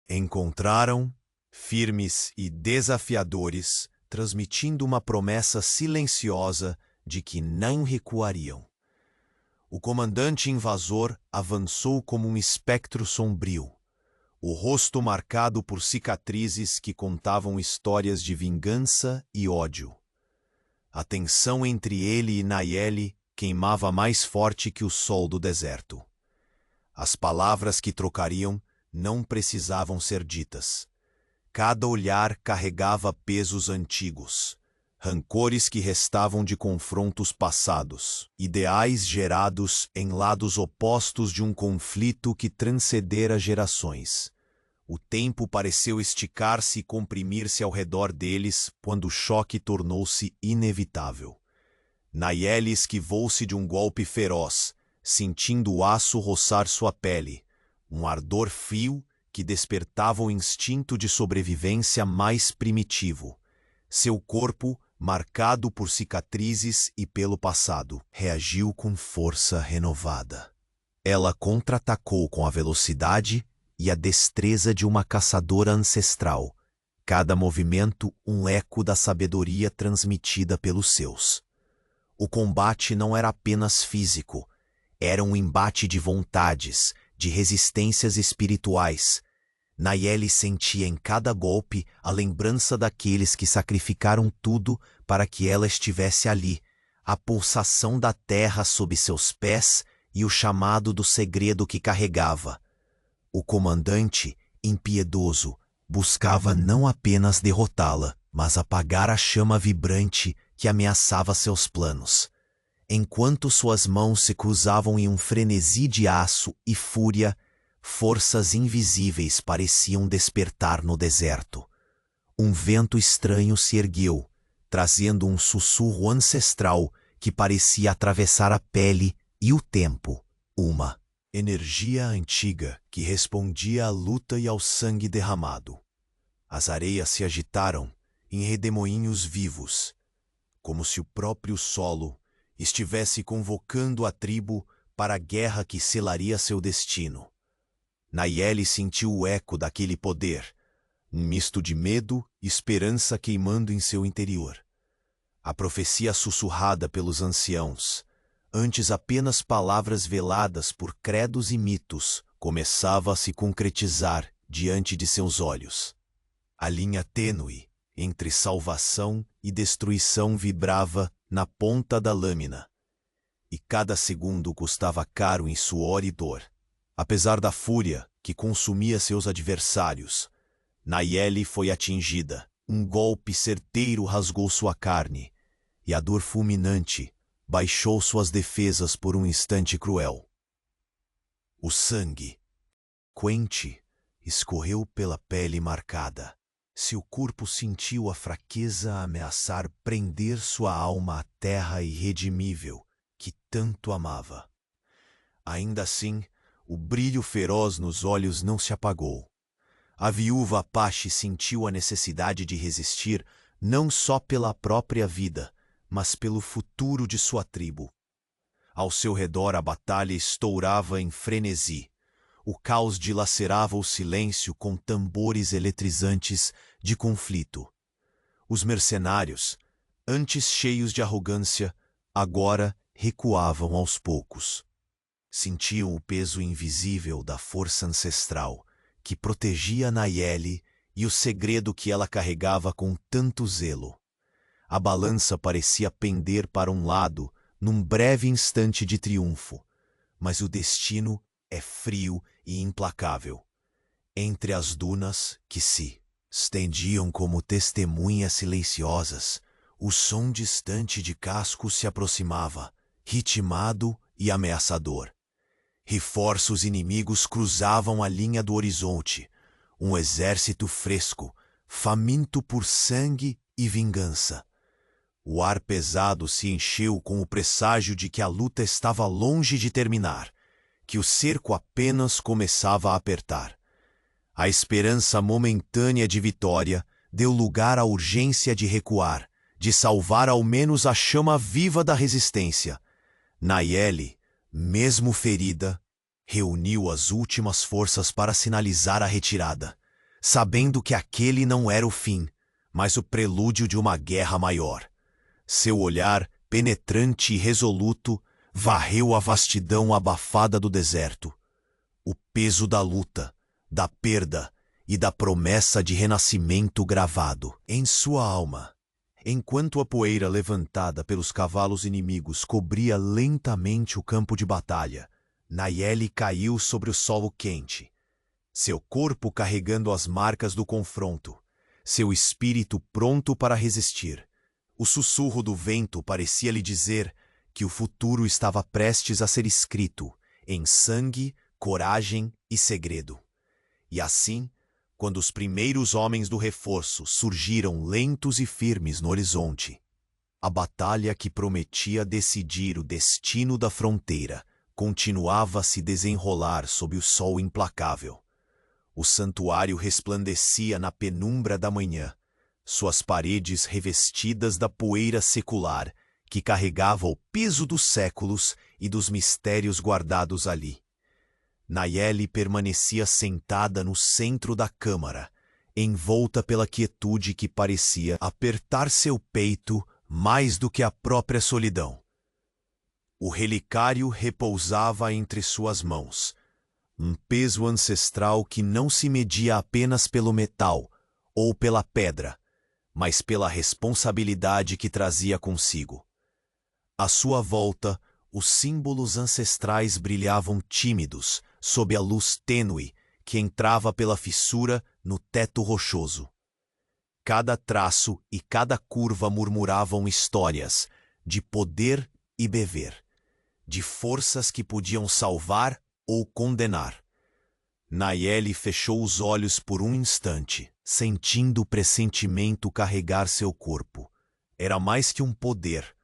encontraram, firmes e desafiadores, transmitindo uma promessa silenciosa de que não recuariam. O comandante invasor avançou como um espectro sombrio, o rosto marcado por cicatrizes que contavam histórias de vingança e ódio. A tensão entre ele e Nayeli queimava mais forte que o sol do deserto. As palavras que trocariam não precisavam ser ditas. Cada olhar carregava pesos antigos, rancores que restavam de confrontos passados, ideais gerados em lados opostos de um conflito que transcendera gerações. O tempo pareceu esticar-se e comprimir-se ao redor deles quando o choque tornou-se inevitável. Nayeli esquivou-se de um golpe feroz, sentindo o aço roçar sua pele, um ardor frio que despertava o instinto de sobrevivência mais primitivo. Seu corpo, marcado por cicatrizes e pelo passado, reagiu com força renovada. Ela contra-atacou com a velocidade e a destreza de uma caçadora ancestral, cada movimento um eco da sabedoria transmitida pelos seus. O combate não era apenas físico, era um embate de vontades, de resistências espirituais. Nayeli sentia em cada golpe a lembrança daqueles que sacrificaram tudo para que ela estivesse ali, a pulsação da terra sob seus pés e o chamado do segredo que carregava. O comandante, impiedoso, buscava não apenas derrotá-la, mas apagar a chama vibrante que ameaçava seus planos. Enquanto suas mãos se cruzavam em um frenesi de aço e fúria, forças invisíveis pareciam despertar no deserto. Um vento estranho se ergueu, trazendo um sussurro ancestral que parecia atravessar a pele e o tempo. Uma energia antiga que respondia à luta e ao sangue derramado. As areias se agitaram em redemoinhos vivos, como se o próprio solo estivesse convocando a tribo para a guerra que selaria seu destino. Nayeli sentiu o eco daquele poder, um misto de medo e esperança queimando em seu interior. A profecia sussurrada pelos anciãos, antes apenas palavras veladas por credos e mitos, começava a se concretizar diante de seus olhos. A linha tênue entre salvação e destruição vibrava na ponta da lâmina, e cada segundo custava caro em suor e dor. Apesar da fúria que consumia seus adversários, Nayeli foi atingida. Um golpe certeiro rasgou sua carne, e a dor fulminante baixou suas defesas por um instante cruel. O sangue, quente, escorreu pela pele marcada. Seu corpo sentiu a fraqueza ameaçar prender sua alma à terra irredimível que tanto amava. Ainda assim, o brilho feroz nos olhos não se apagou. A viúva Apache sentiu a necessidade de resistir não só pela própria vida, mas pelo futuro de sua tribo. Ao seu redor a batalha estourava em frenesi. O caos dilacerava o silêncio com tambores eletrizantes de conflito. Os mercenários, antes cheios de arrogância, agora recuavam aos poucos. Sentiam o peso invisível da força ancestral que protegia Nayeli e o segredo que ela carregava com tanto zelo. A balança parecia pender para um lado num breve instante de triunfo, mas o destino é frio e implacável. Entre as dunas que se estendiam como testemunhas silenciosas, o som distante de cascos se aproximava, ritmado e ameaçador. Reforços inimigos cruzavam a linha do horizonte, um exército fresco, faminto por sangue e vingança. O ar pesado se encheu com o presságio de que a luta estava longe de terminar, que o cerco apenas começava a apertar. A esperança momentânea de vitória deu lugar à urgência de recuar, de salvar ao menos a chama viva da resistência. Nayeli, mesmo ferida, reuniu as últimas forças para sinalizar a retirada, sabendo que aquele não era o fim, mas o prelúdio de uma guerra maior. Seu olhar, penetrante e resoluto, varreu a vastidão abafada do deserto. O peso da luta, da perda e da promessa de renascimento gravado em sua alma. Enquanto a poeira levantada pelos cavalos inimigos cobria lentamente o campo de batalha, Nayeli caiu sobre o solo quente, seu corpo carregando as marcas do confronto, seu espírito pronto para resistir. O sussurro do vento parecia lhe dizer que o futuro estava prestes a ser escrito em sangue, coragem e segredo. E assim, quando os primeiros homens do reforço surgiram lentos e firmes no horizonte, a batalha que prometia decidir o destino da fronteira continuava a se desenrolar sob o sol implacável. O santuário resplandecia na penumbra da manhã, suas paredes revestidas da poeira secular que carregava o peso dos séculos e dos mistérios guardados ali. Nayeli permanecia sentada no centro da câmara, envolta pela quietude que parecia apertar seu peito mais do que a própria solidão. O relicário repousava entre suas mãos, um peso ancestral que não se media apenas pelo metal ou pela pedra, mas pela responsabilidade que trazia consigo. À sua volta, os símbolos ancestrais brilhavam tímidos sob a luz tênue que entrava pela fissura no teto rochoso. Cada traço e cada curva murmuravam histórias de poder e beber, de forças que podiam salvar ou condenar. Nayeli fechou os olhos por um instante, sentindo o pressentimento carregar seu corpo. Era mais que um poder,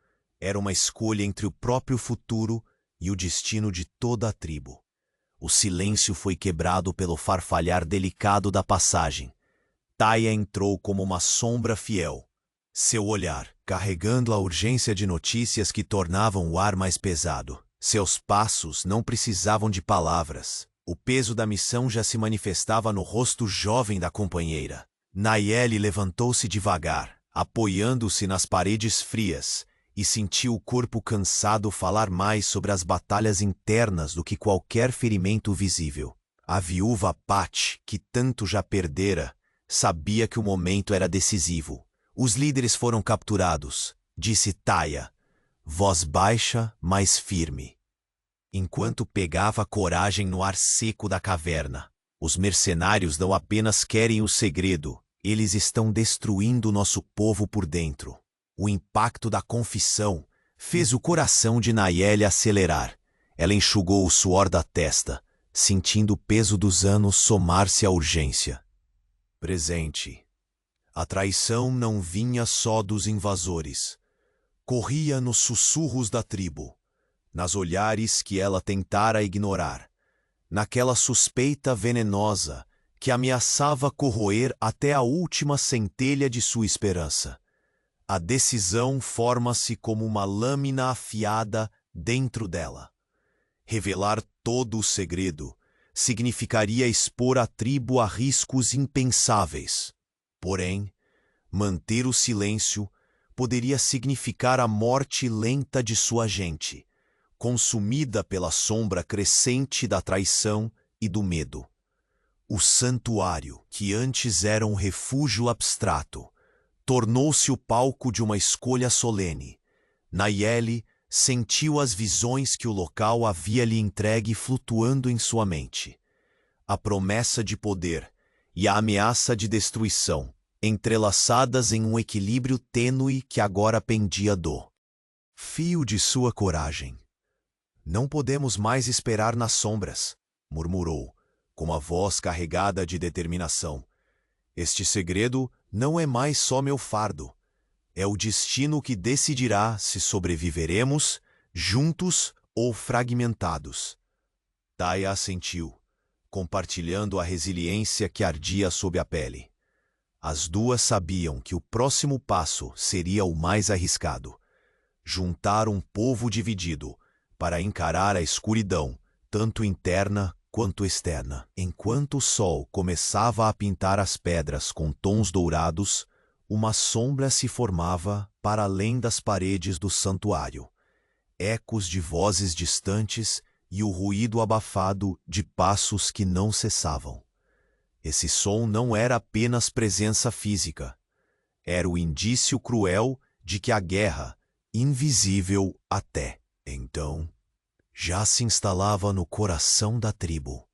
era uma escolha entre o próprio futuro e o destino de toda a tribo. O silêncio foi quebrado pelo farfalhar delicado da passagem. Taya entrou como uma sombra fiel. Seu olhar, carregando a urgência de notícias que tornavam o ar mais pesado. Seus passos não precisavam de palavras. O peso da missão já se manifestava no rosto jovem da companheira. Nayeli levantou-se devagar, apoiando-se nas paredes frias, e sentiu o corpo cansado falar mais sobre as batalhas internas do que qualquer ferimento visível. A viúva Pat, que tanto já perdera, sabia que o momento era decisivo. Os líderes foram capturados, disse Taya, voz baixa, mas firme. Enquanto pegava coragem no ar seco da caverna. Os mercenários não apenas querem o segredo, eles estão destruindo nosso povo por dentro. O impacto da confissão fez o coração de Nayeli acelerar. Ela enxugou o suor da testa, sentindo o peso dos anos somar-se à urgência. Presente. A traição não vinha só dos invasores. Corria nos sussurros da tribo, nas olhares que ela tentara ignorar, naquela suspeita venenosa que ameaçava corroer até a última centelha de sua esperança. A decisão forma-se como uma lâmina afiada dentro dela. Revelar todo o segredo significaria expor a tribo a riscos impensáveis. Porém, manter o silêncio poderia significar a morte lenta de sua gente, consumida pela sombra crescente da traição e do medo. O santuário, que antes era um refúgio abstrato, tornou-se o palco de uma escolha solene. Nayeli sentiu as visões que o local havia lhe entregue flutuando em sua mente. A promessa de poder e a ameaça de destruição, entrelaçadas em um equilíbrio tênue que agora pendia do fio de sua coragem. Não podemos mais esperar nas sombras, murmurou, com a voz carregada de determinação. Este segredo não é mais só meu fardo. É o destino que decidirá se sobreviveremos, juntos ou fragmentados. Taya assentiu, compartilhando a resiliência que ardia sob a pele. As duas sabiam que o próximo passo seria o mais arriscado. Juntar um povo dividido para encarar a escuridão, tanto interna quanto externa. Enquanto o sol começava a pintar as pedras com tons dourados, uma sombra se formava para além das paredes do santuário. Ecos de vozes distantes e o ruído abafado de passos que não cessavam. Esse som não era apenas presença física. Era o indício cruel de que a guerra, invisível até então, já se instalava no coração da tribo.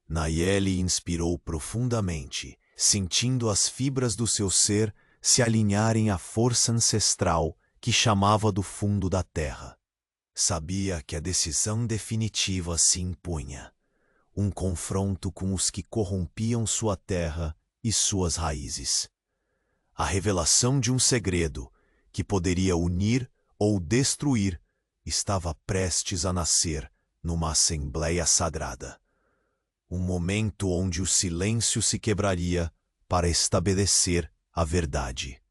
Nayeli inspirou profundamente, sentindo as fibras do seu ser se alinharem à força ancestral que chamava do fundo da terra. Sabia que a decisão definitiva se impunha. Um confronto com os que corrompiam sua terra e suas raízes. A revelação de um segredo que poderia unir ou destruir estava prestes a nascer numa assembleia sagrada. Um momento onde o silêncio se quebraria para estabelecer a verdade.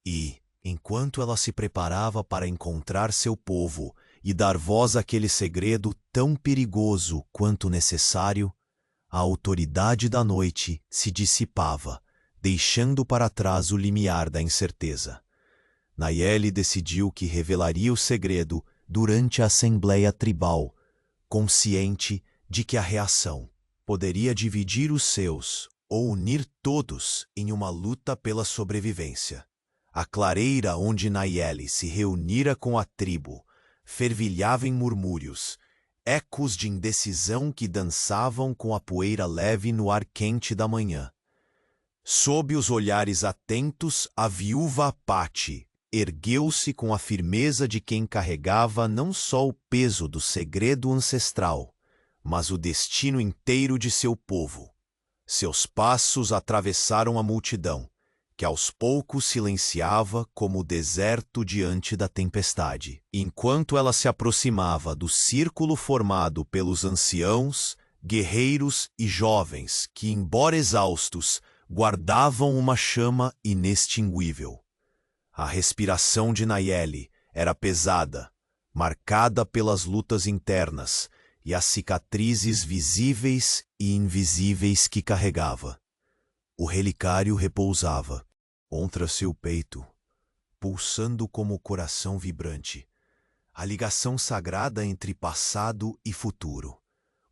E, enquanto ela se preparava para encontrar seu povo e dar voz àquele segredo tão perigoso quanto necessário, a autoridade da noite se dissipava, deixando para trás o limiar da incerteza. Nayeli decidiu que revelaria o segredo durante a assembleia tribal, consciente de que a reação poderia dividir os seus ou unir todos em uma luta pela sobrevivência. A clareira onde Nayeli se reunira com a tribo fervilhava em murmúrios, ecos de indecisão que dançavam com a poeira leve no ar quente da manhã. Sob os olhares atentos, a viúva Apate ergueu-se com a firmeza de quem carregava não só o peso do segredo ancestral, mas o destino inteiro de seu povo. Seus passos atravessaram a multidão, que aos poucos silenciava como o deserto diante da tempestade. Enquanto ela se aproximava do círculo formado pelos anciãos, guerreiros e jovens que, embora exaustos, guardavam uma chama inextinguível. A respiração de Nayeli era pesada, marcada pelas lutas internas e as cicatrizes visíveis e invisíveis que carregava. O relicário repousava contra seu peito, pulsando como o coração vibrante, a ligação sagrada entre passado e futuro,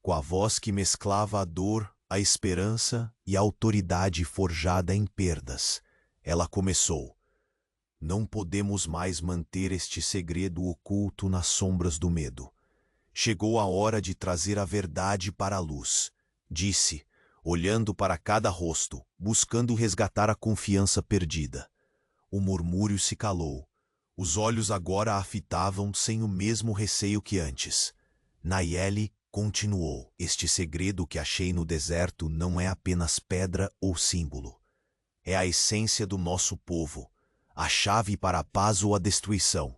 com a voz que mesclava a dor, a esperança e a autoridade forjada em perdas. Ela começou: "Não podemos mais manter este segredo oculto nas sombras do medo. Chegou a hora de trazer a verdade para a luz", disse, olhando para cada rosto, buscando resgatar a confiança perdida. O murmúrio se calou. Os olhos agora a fitavam sem o mesmo receio que antes. Nayeli continuou: "Este segredo que achei no deserto não é apenas pedra ou símbolo. É a essência do nosso povo, a chave para a paz ou a destruição.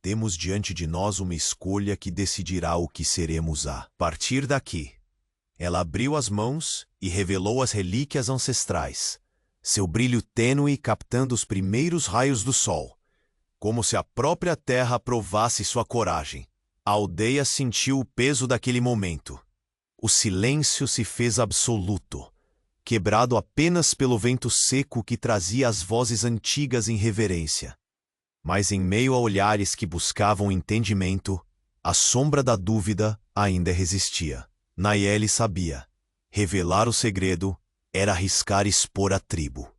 Temos diante de nós uma escolha que decidirá o que seremos a partir daqui." Ela abriu as mãos e revelou as relíquias ancestrais, seu brilho tênue captando os primeiros raios do sol, como se a própria terra aprovasse sua coragem. A aldeia sentiu o peso daquele momento. O silêncio se fez absoluto, quebrado apenas pelo vento seco que trazia as vozes antigas em reverência. Mas em meio a olhares que buscavam entendimento, a sombra da dúvida ainda resistia. Nayeli sabia: revelar o segredo era arriscar expor a tribo,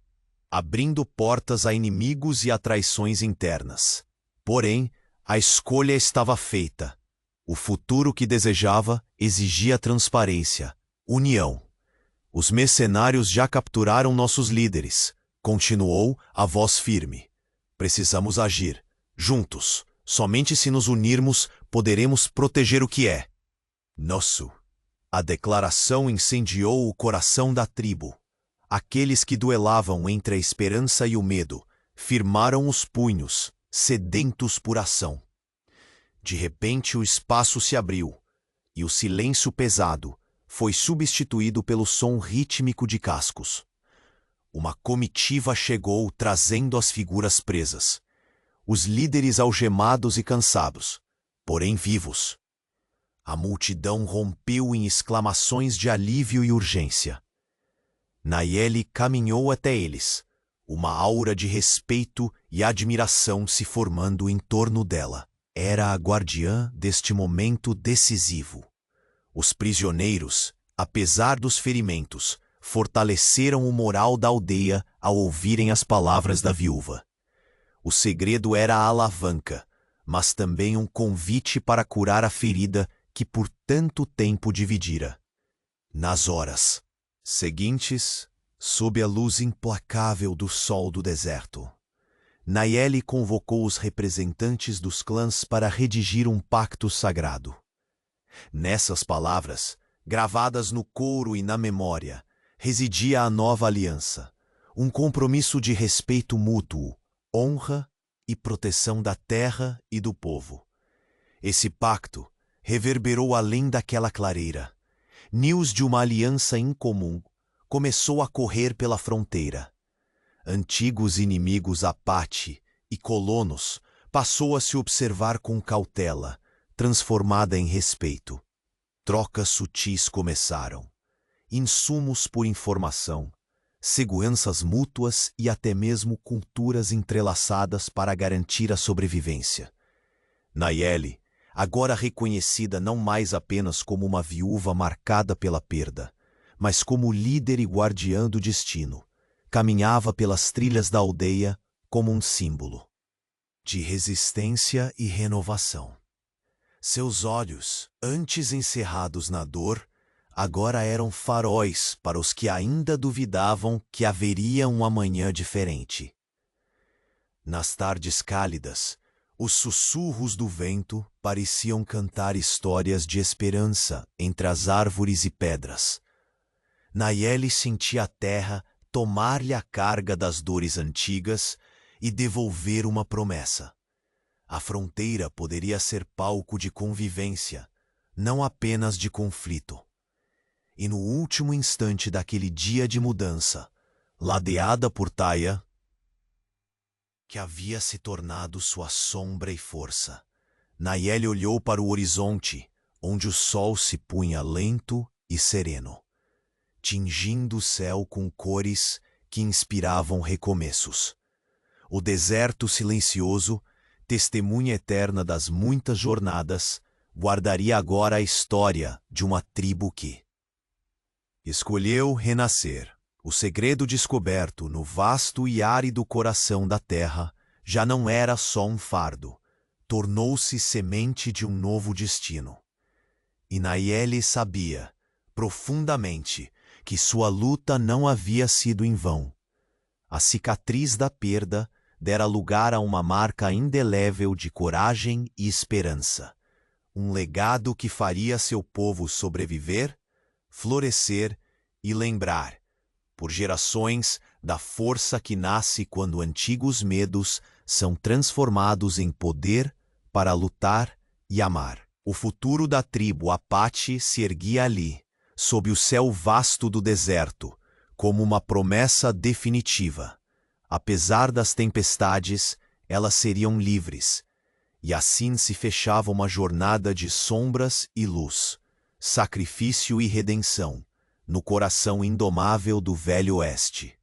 abrindo portas a inimigos e a traições internas. Porém, a escolha estava feita. O futuro que desejava exigia transparência, união. "Os mercenários já capturaram nossos líderes", continuou a voz firme. "Precisamos agir, juntos. Somente se nos unirmos poderemos proteger o que é nosso." A declaração incendiou o coração da tribo. Aqueles que duelavam entre a esperança e o medo firmaram os punhos, sedentos por ação. De repente o espaço se abriu, e o silêncio pesado foi substituído pelo som rítmico de cascos. Uma comitiva chegou trazendo as figuras presas, os líderes algemados e cansados, porém vivos. A multidão rompeu em exclamações de alívio e urgência. Nayeli caminhou até eles, uma aura de respeito e admiração se formando em torno dela. Era a guardiã deste momento decisivo. Os prisioneiros, apesar dos ferimentos, fortaleceram o moral da aldeia ao ouvirem as palavras da viúva. O segredo era a alavanca, mas também um convite para curar a ferida que por tanto tempo dividira. Nas horas seguintes, sob a luz implacável do sol do deserto, Nayeli convocou os representantes dos clãs para redigir um pacto sagrado. Nessas palavras, gravadas no couro e na memória, residia a nova aliança, um compromisso de respeito mútuo, honra e proteção da terra e do povo. Esse pacto reverberou além daquela clareira. News de uma aliança incomum começou a correr pela fronteira. Antigos inimigos Apate e colonos passou a se observar com cautela, transformada em respeito. Trocas sutis começaram. Insumos por informação, seguranças mútuas e até mesmo culturas entrelaçadas para garantir a sobrevivência. Nayeli, agora reconhecida não mais apenas como uma viúva marcada pela perda, mas como líder e guardiã do destino, caminhava pelas trilhas da aldeia como um símbolo de resistência e renovação. Seus olhos, antes encerrados na dor, agora eram faróis para os que ainda duvidavam que haveria um amanhã diferente. Nas tardes cálidas, os sussurros do vento pareciam cantar histórias de esperança entre as árvores e pedras. Nayeli sentia a terra tomar-lhe a carga das dores antigas e devolver uma promessa. A fronteira poderia ser palco de convivência, não apenas de conflito. E no último instante daquele dia de mudança, ladeada por Taya, que havia se tornado sua sombra e força, Nayeli olhou para o horizonte, onde o sol se punha lento e sereno, tingindo o céu com cores que inspiravam recomeços. O deserto silencioso, testemunha eterna das muitas jornadas, guardaria agora a história de uma tribo que escolheu renascer. O segredo descoberto no vasto e árido coração da terra já não era só um fardo, tornou-se semente de um novo destino. E Nayeli sabia, profundamente, que sua luta não havia sido em vão. A cicatriz da perda dera lugar a uma marca indelével de coragem e esperança. Um legado que faria seu povo sobreviver, florescer e lembrar, por gerações, da força que nasce quando antigos medos são transformados em poder para lutar e amar. O futuro da tribo Apache se erguia ali, sob o céu vasto do deserto, como uma promessa definitiva. Apesar das tempestades, elas seriam livres, e assim se fechava uma jornada de sombras e luz, sacrifício e redenção, no coração indomável do Velho Oeste.